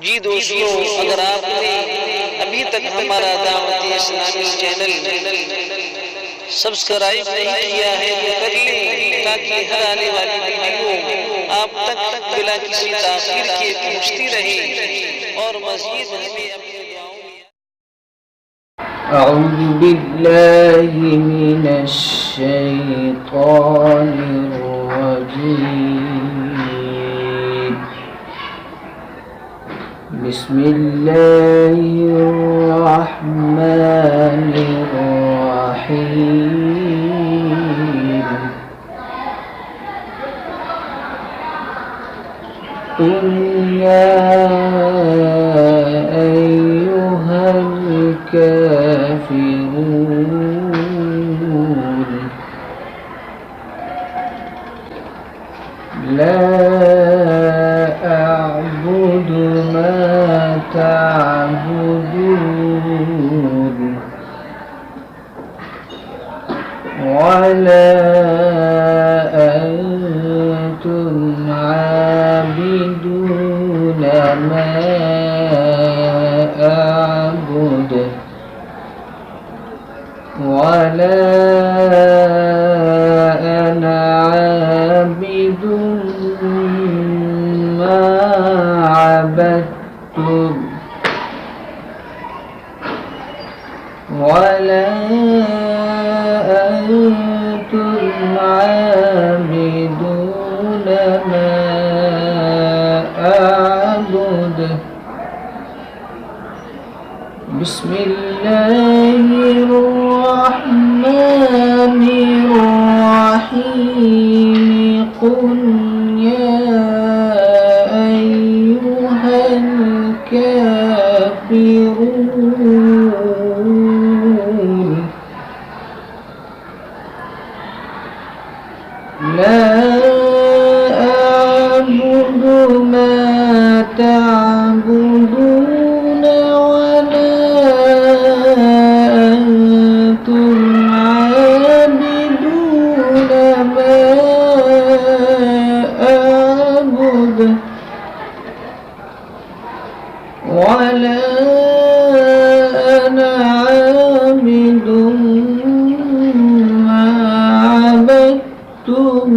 जी दोस्तों, अगर आपने अभी तक हमारा दावत इस्लामी चैनल सब्सक्राइब नहीं किया है तो कर लें, ताकि हर आने वाली वीडियो आप तक बिना किसी ताखीर के पहुंचती रहे और मज़ीद हमें अपने दुआओं में। أعوذ بالله من الشيطان الرجيم. بسم الله الرحمن الرحيم. قل يا أيها الكافرون لا أعبد ما تعبدون ولا أنتم عابدون ما أعبد ولا أنا عابد ما عبدتم ولا أنتم عابدون ما أعبد. بسم الله الرحمن الرحيم. قل يا أيها الكافرون لا أعبد ما تعبدون ولا أنتم عابدون ما أعبد ولا أنا عابد ما عبدتم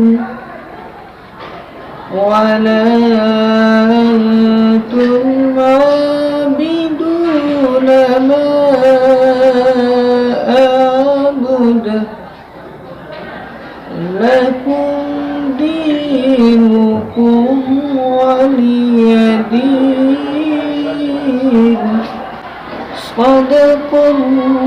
ولا أنتم عابدون ما أعبد. لكم دينكم ولي دين. صدق الله